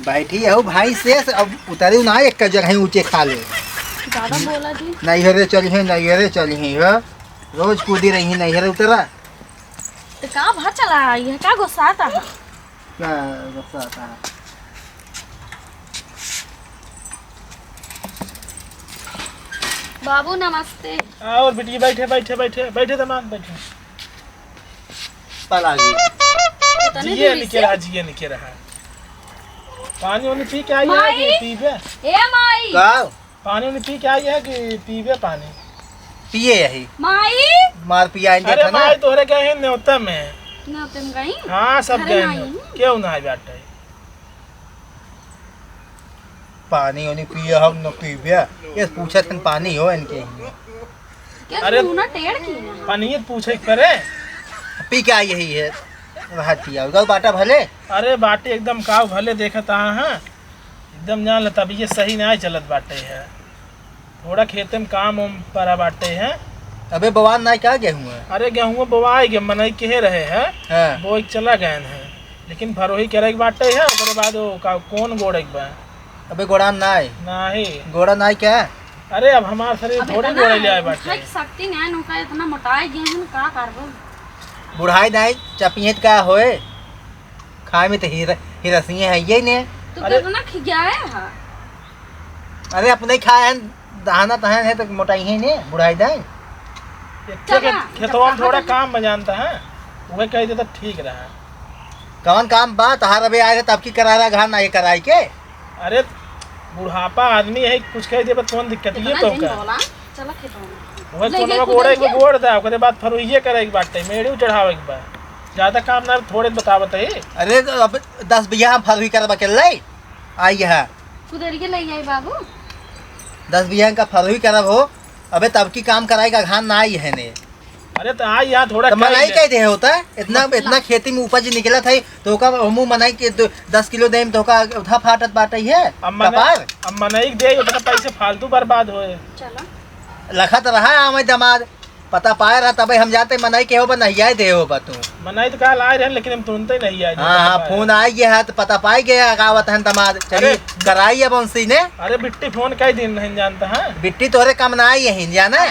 बैठी हो भाई से अब उतरी ना एक जगह ऊंचे खा ले। ज्यादा बोला जी। नैहरे चली है रोज कूदी रही है नैहरे उतरा। तो कहाँ भाग चला है क्या गुस्सा आता है? क्या गुस्सा आता है? बाबू नमस्ते। और बेटी बैठे बैठे बैठे बैठे तमाम बैठे। पल आ गई। जिए निके रहा पानी वानी पी के आई है कि पीबे? ए माई पानी वानी पी के आई है कि पीबे पानी? पिए यही माई मार पिया अरे माई तोहरे गए हैं न्योता में। ना तुम गई? हाँ सब गए हैं। क्यों ना है बैठे? पानी वानी पिए हम न पीबे। ये पूछा था पानी हो इनके। अरे तू ना टेढ़ की ना पानी पूछे करे पी के आई यही है रहा पिया गल बाटा भले। अरे बाटे एकदम काव भले देखत है एकदम जान ल तब ये सही नहीं चलत बाटे है। थोड़ा खेते में काम उम परा बाटे है। अबे बवान ना क्या गेहूं है? अरे गेहूँ बोवाई गे मनई के रहे है हाँ। वो एक चला गए हैं लेकिन भरोही करे के बाटे है। उसके बाद वो कौन गोड़े के बा? अबे गोड़ा नाई नहीं गोड़ा नाई क्या? अरे अब हमारे शरीर थोड़े गोड़े ले आए बाटे। शक्ति नहीं नुका इतना मोटाई गेहूं का करबो? बुढ़ाई नाई चपियत का होए खाए में तो हिरसिए है ये ने। तू कितना खिजाए है? अरे अपने खाए हैं दहाना तहन है तो मोटाई है ने बुढ़ाई दाई। खेतवा में थोड़ा काम में जानता है वह कह दे तो ठीक रहा। कौन काम बा तहार अबे आए थे तब की करारा घाट ना ये कराई के। अरे बुढ़ापा आदमी है कुछ कह दे कौन दिक्कत ये तो का चलो खेतवा वह कोनो गोड़े को गोड़ दे ओकरे बाद फरुइये करे के बाटे मेड़ी चढ़ावे के बा। ज्यादा काम ना थोड़े बतावत है। अरे अब 10 बिया हम फरुई करबा के लई आई है कुदर के ले आई बाबू 10 बिया का फरुई करब हो। अबे तब की काम कराई का घान ना आई है ने। अरे तो आज यहाँ थोड़ा तो मनाई कह दे होता है इतना खेती में उपज निकला था तो का हमू मनाई के 10 किलो दे में तो का उठा फाटत बाटई है। अब मनाई दे उतना पैसे फालतू बर्बाद होए। चलो लखत रहा हमें दमाद पता पाए रहा तब हम जाते मनाई के हो बा नहीं आए दे हो बा तू। मनाई तो कल आए रहे लेकिन हम तुरंत ही नहीं आए। हाँ फोन आ गया है तो पता पाई गया कावत है दमाद चलिए कराई है बंसी ने। अरे बिट्टी फोन कई दिन नहीं जानता है बिट्टी तोहरे कम ना आई है जाना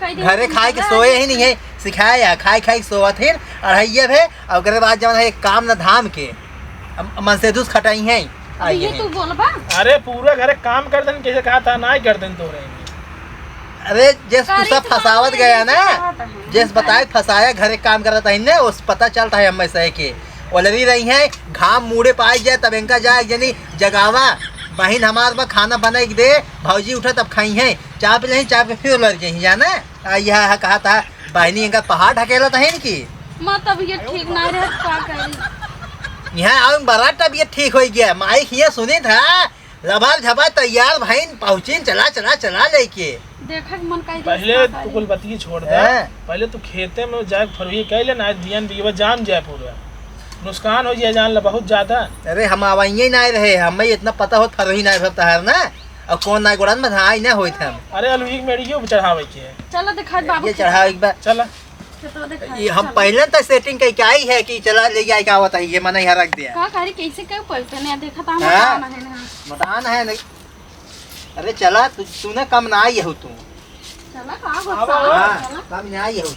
घरे खाए के सोए ही नहीं है सिखाया खाई खाई सोवत है अढ़ाइये भे और उसके बाद जब है काम न धाम के मन से दूस खटाई है। अरे पूरा घरे काम कर देन कैसे कहा था ना कर देन तो रहेंगे। अरे जिस तू सब फसावत गया ना जिस बताए फसाया घरे काम करता है ना उस पता चलता है हम सह के ओलरी रही है घाम मुड़े पाई जाए तब इनका जाए यानी जगावा बहन हमारे पास खाना बना के दे भौजी उठा तब खाई है चाय पे नहीं चाय पे फिर उलर जाए जाना। यह कहा था बहनी इनका पहाड़ ढकेला था कि तबीयत ठीक नहीं रहे क्या करी। यहाँ आऊँ बड़ा तबीयत ठीक हो गया माइक ये सुनी था लभार झपा तैयार बहन पहुँची चला लेके देखा मन का पहले तू कुल बत्ती छोड़ दे। पहले तू खेते में जाए फरुही कह ले ना बियन बीवा जान जाए पूरा नुकसान हो जाए जान ला बहुत ज्यादा। अरे हम आवाइये नहीं रहे हमें इतना पता हो फरुही नहीं भरता है ना और कौन ना गोड़न में धाई ना होई था। अरे अलुही मेड़ियो चढ़ावे के चलो दिखा बाबू ये चढ़ा एक बार चला ये हम पहले तक सेटिंग कई आई है कि चला ले जाए क्या होता है ये मना यहाँ रख दिया। का करी कैसे क्यों पैसे नहीं देखा था हम मतान है नहीं। अरे चला तू ना कम ना आई हो तू चला का गुस्सा कम ना आई हो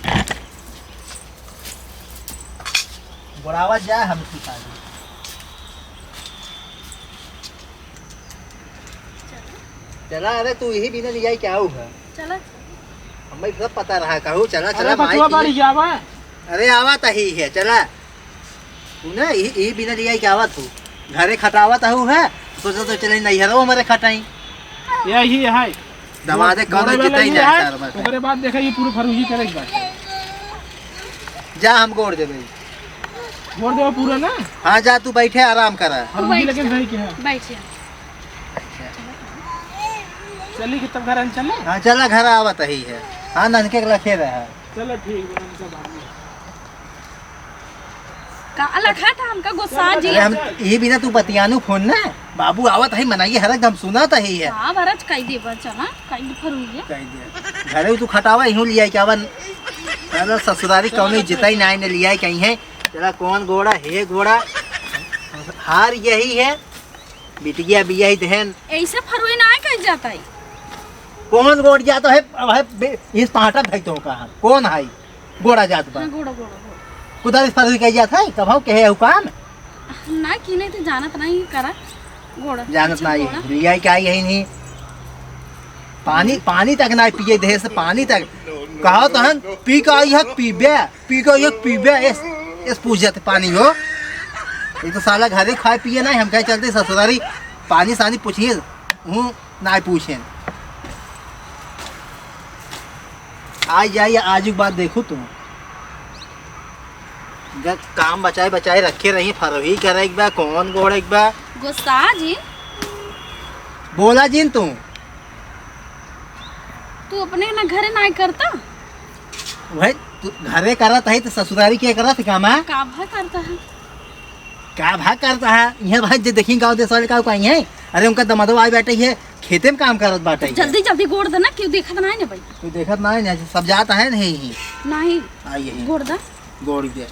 बुढ़ावा जाए हम सिखा चला। अरे तू यही बिना ले जाए क्या होगा चला हमें सब पता रहा कहूँ चला चला अरे आवा ही है चला तू ना यही बिना ले जाए क्या आवा तू घरे खटावत हूँ है सोचा तो चले नहीं हरो हमारे खटाई यही है दमादे कौन जितना ही जाए ओकरे बाद देखा ये पूरे फरुही करे के बाद जा हम गोड़ दे भाई गोड़ दे पूरा ना। हाँ जा तू बैठे आराम करा फरुही लेकिन सही के है बैठिए चली कि तब घर चले। हाँ चला घर आवत ही है। हाँ ननके लखे रहा चलो ठीक है का लखा था हमका गुस्सा जी। हम यही बिना तू बतियानु फोन ना बाबू आवत है मनाइए हर एकदम सुना तो ही है। हां भरत कई दे बा चला कई फरुइए कई दे घरे तू खटावा इहू लिया क्या वन अरे ससुरारी कौन जिताई नाई ने लिया कहीं है चला कौन घोड़ा है घोड़ा हार यही है बिटिया भी यही दहन ऐसे फरवरी ना कह जाता है। कौन गोड़ जाता है इस पाटा भेजतो कहा कौन है गोड़ा जात बा हाँ, गोड़ा गोड़ा गोड़ा कुदार इस पर कह जाता है कभाव कहे हो काम ना की नहीं तो जानत नहीं करा गोड़ा जानत ना गोड़ा। लिया क्या यही नहीं पानी पानी तक ना पिए देह से पानी तक कहा तो हन पी का यह पीबे इस पूछ जाते पानी हो ये तो साला घरे खाए पिए नहीं हम कहे चलते ससुरारी पानी सानी पूछिए हूँ ना पूछे आज जाइए आज एक बात देखो तुम जब काम बचाए बचाए रखे रही फरही करे एक बा कौन गोड़ एक बा गुस्सा जी बोला जिन तू तू अपने ना घरे ना करता भाई तू घरे करत है तो ससुरारी क्या करत है काम है का भा करता है का भाग करता है यहाँ भाई जो देखी गाँव देश वाले का कहीं है अरे उनका दमादो आई बैठे है खेते में काम करत बाटे है। जल्दी जल्दी गोड़ देना क्यों देखत ना है ना भाई तू देखत ना है सब जाता है नहीं ही नहीं आई यही गोड़ दा गोड़ दे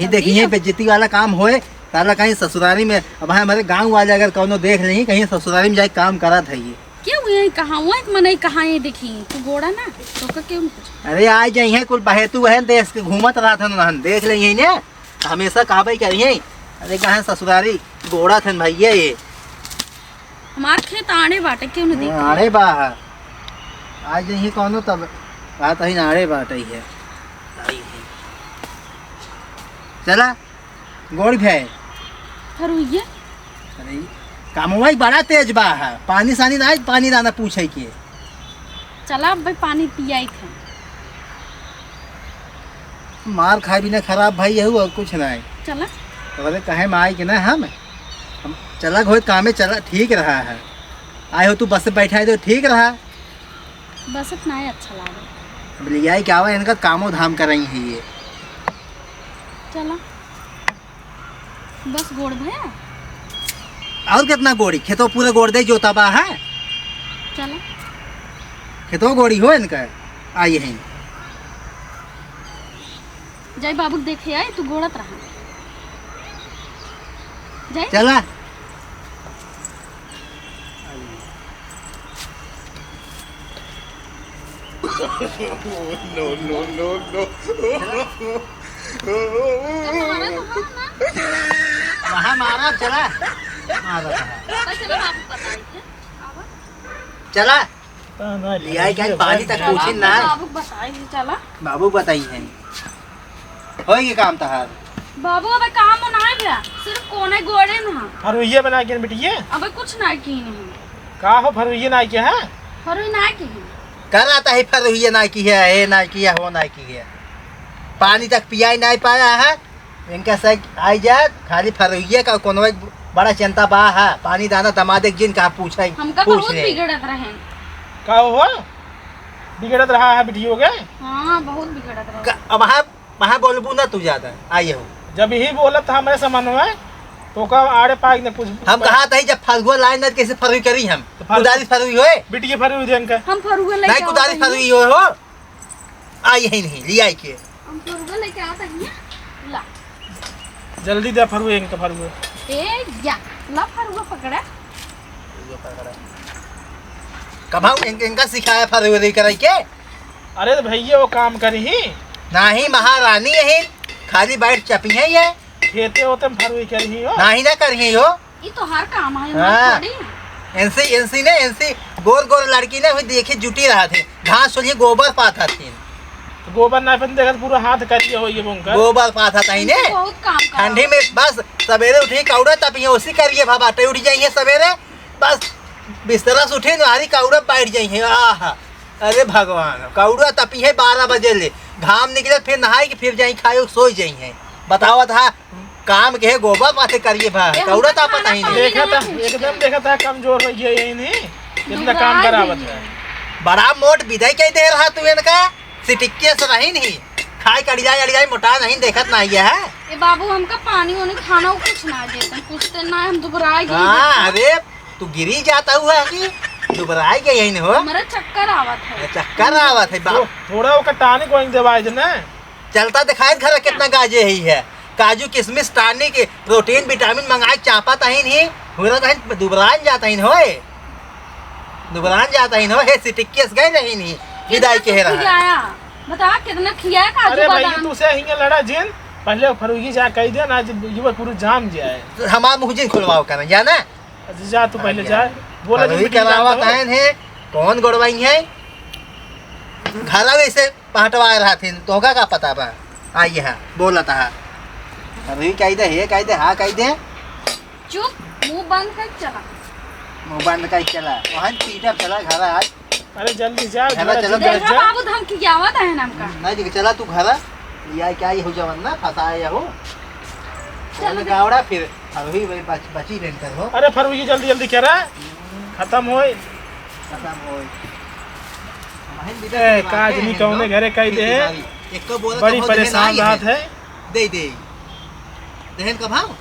ये देखिए बेइज्जती वाला काम होए ताला कहीं ससुरारी में अब हमारे गांव वाले अगर कौनो देख रही कहीं ससुरारी में जाके काम करत है ये क्यों ये कहाँ हुआ एक मने कहाँ ये देखी तू गोड़ा ना तो का क्यों पूछ अरे आज जाइए कुल बहेतु है देश के घूमत रहा था ना देख रही ने हमेशा कहबे करिए अरे कहाँ ससुरारी गोड़ा थे भैया ये हमार खेत आने बाटे क्यों नहीं देख आड़े बा आज नहीं कौनो तब बात ही आड़े बाट ही है चला गोड़ भी है फरुइये अरे कामवाई बड़ा तेज बा है पानी सानी ना पानी दाना पूछे के चला अब भाई पानी पियाई थे मार खाए बिना खराब भाई यहू और कुछ ना है चला तो बोले कहे में आए कि ना हम चला घोत कामे चला ठीक रहा है आए हो तू बस से बैठा है तो ठीक रहा बस इतना ही अच्छा लगा अब लिया क्या हुआ इनका कामो धाम कर रही है ये चला बस गोड़ भैया और कितना गोड़ी खेतों पूरे गोड़ दे जोता बा है चला खेतों गोड़ी हो इनका आइए हैं जय बाबू देखे आई तू गोड़त रहा जय चला वहाँ मारा चला मारा चला लिया क्या पानी तक पूछी ना बाबू बताई चला बाबू बताई है होएगी काम तहार बाबू अब काम ना गया सिर्फ कोने गोड़े ना फरुइये बना के बिटिया अब कुछ ना की नहीं का हो फरुइये ना के है फरुई ना की कर आता है फिर ये ना की है ये ना किया हो ना की है पानी तक पिया नहीं पाया है इनका सही आई जाए खाली फरुइये का कोनो एक बड़ा चिंता बा है पानी दाना दमादे जिन का पूछा हमका पूछ बहुत ले बिगड़त रहे का हो बिगड़त रहा है बिटियो के हाँ बहुत बिगड़त रहे अब वहाँ बोलबू ना तू ज्यादा आइए हो जब ही बोलत था हमारे सामान में तो का आड़े पाग ने कुछ हम कहा था जब फलगुआ लाइन न कैसे फरुई करी हम कुदारी फरुई होए बिटिया फरुई देन का हम फरुआ लेके नहीं कुदारी फरुई हो आई ही नहीं लिया के हम फरुआ लेके आता हैं ला जल्दी दे फरुई इनका फरुई ए या ला फरुआ पकड़ा कब इनका सिखाया फरुई करे के अरे तो भैया वो काम करी ही नहीं महारानी यही खाली बैठ चपी है ये खेते होते में फरुई करी ही हो नहीं ना करी हो ये तो हर काम है हाँ। थोड़ी एनसी ने एनसी गोर गोर लड़की ने हुई देखे जुटी रहा थे घास सुनिए गोबर पाथा थी तो गोबर ना पन देखत पूरा हाथ करिए हो ये बुंकर गोबर पाथा था ने बहुत काम कर ठंडी में बस सवेरे उठी कौड़ा तपिए उसी करिए भाबा टे उठ जाइए सवेरे बस बिस्तरा से उठी नारी कौड़ा बैठ जाइए आहा अरे भगवान कौड़ा तपी है 12 बजे ले घाम निकले फिर नहाई के फिर जाई खाए सोई जाइए बतावा था काम के गोबर पाथे करिए भा कौड़ा ता पता ही नहीं देखा था एकदम देखा था कमजोर हो गया यही नहीं कितना काम करावत है बड़ा मोट विदाई कह दे रहा तू इनका सिटिक्के से रही नहीं खाए कड़ियाई मोटा नहीं देखत नहीं है ए बाबू हमका पानी वानी खाना कुछ ना देते पूछते ना हम दोबारा गए हाँ अरे तू गिरी जाता हुआ कि दोबारा गए यही नहीं हो हमारा चक्कर आवत है चक्कर आवत है बाप थोड़ा वो कटाने को दवाई देना चलता दिखाई घर कितना गाजे ही है काजू किशमिश टानिक प्रोटीन विटामिन मंगाए चापा तहिन ही हुरा तहिन दुबरान जाता ही होए दुबरान जाता ही हो हे सिटिकियस गए नहीं नहीं विदाई के रहा खिलाया बता कितना खिलाया काजू अरे भाई बादाम तू से हिंगे लड़ा जिन पहले फरुगी जा कह दे ना युवा पूरा जाम जाए हमार मुहजिन खुलवाओ कर जाना जा तू पहले जा बोला अभी करावा कहन है कौन गोड़वाई है घरा वैसे पहटवा रहा थे तोहका का पता बा आइए हाँ बोला था अभी कह दे हे कह दे हाँ कह दे चुप मुंह बंद कर चला मुंह बंद का चला वहाँ पीटा चला घरा आज अरे जल्दी जा चला, चला, देखा बाबू धमकी क्या हुआ था हमका नहीं जी चला तू घरा या क्या ही हो जवन ना फसाया हो चल गावड़ा फिर अभी वही बची रेंटर हो अरे फरुगी जल्दी जल्दी कह रहा खत्म होए खत्म हो ए काज नहीं कौने घरे कह दे एक को बोला बड़ी परेशान बात है दे दे दहन का भाव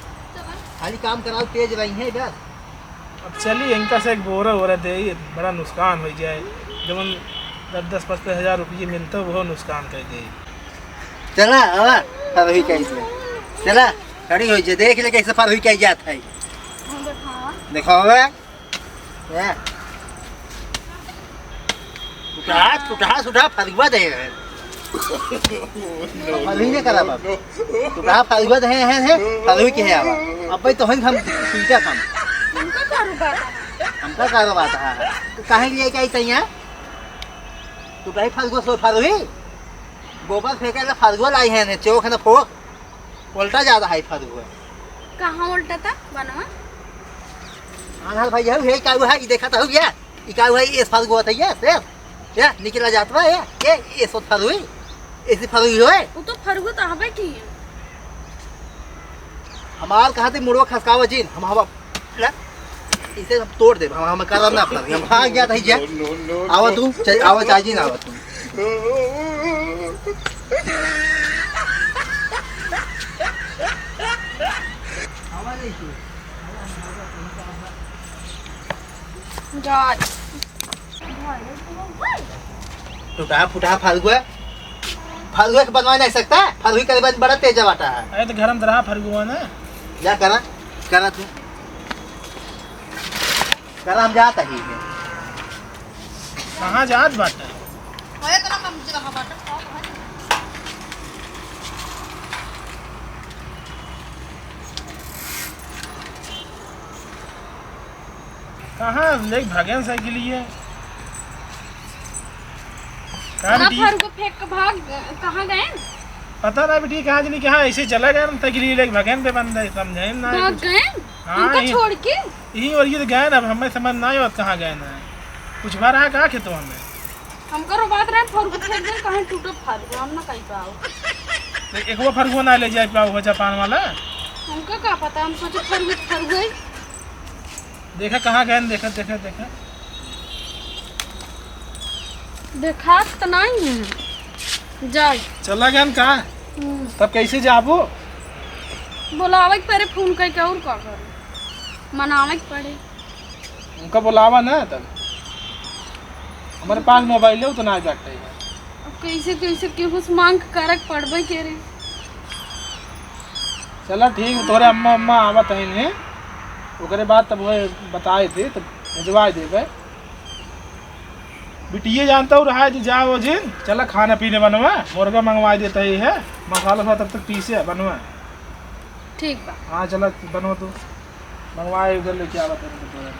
खाली काम कराओ तेज रही है बस अब चलिए इनका से एक बोरा हो दे बड़ा नुकसान हो जाए जब 10-15 हज़ार रुपये मिलते वो नुकसान कर दे चला अभी कैसे चला खड़ी हो जाए देख ले कैसे पर हुई क्या जाता है देखो उठा फरुआ दे फरुई ने करा बाबू उठा फरुआ दे है फरुई के है अब भाई तो हम पीटा हम हमका कारोबार था तो काहे लिए क्या चाहिए तू कहीं फरुआ सो फरुई गोबर फेंके ला फरुआ लाई है ने चौक है ना फोक उल्टा ज्यादा है फरुआ कहाँ उल्टा था बनवा हाँ भाई है क्या हुआ है देखा था या क्या हुआ ये फरुआ था या निकला जाता है ये सो फरुई ऐसी फरुई होए वो तो फरगु तो हवे की हमार कहा थे मुड़वा खसकावा जीन हम हवा इसे हम तोड़ दे हम करम ना अपना हम भाग गया था जा आवा तू आवा चाची ना आवा तू टूटा फुटा फरुआ फरुआ के बनवा नहीं सकता फरुआ के बाद बड़ा तेज बाटा है अरे तो गरम तरह फरुआ ना जा करा तू करा हम जाता ही है कहाँ जात बाटा कहाँ ले भागन साइकिल है फरगु फेंक के भाग कहाँ गए पता ना बेटी कहाँ जनी कहाँ ऐसे चला गया साइकिल लेके भागन पे बंद है समझे ना भाग गए हाँ, उनको छोड़ के यही और ये तो गए ना अब हमें समझ ना आयो कहाँ गए ना कुछ बार रहा कहाँ खेतो हमें हमको रोबात रहे फरगु फेंक दे कहाँ टूटो फरगु हम ना कहीं पाओ एक वो फरगो ना ले जाए पाओ हो जापान वाला हमको क्या पता हम सोचे फरगु देखा कहाँ गए देखा देखा देखा देखा तो नहीं है जाए चला गया कहाँ तब कैसे जाबो बुलावे के पहले फोन करके और का कर मनावे के पड़े उनका बुलावा ना तब हमारे पास मोबाइल है तो ना जाते हैं अब कैसे कैसे केहू से मांग करक पड़बे के रे चला ठीक तोरे अम्मा अम्मा आवत है ओकरे बाद तब वो बताए थे तो भिजवा देवे बिटिया जानता हूँ रहा है जा वो जिन चला खाना पीने बनवा मुर्गा मंगवा देता ही है मसाला तब तक पीसे बनवा ठीक बा हाँ चला बनवा तू मंगवाए उधर लेके आवा तेरे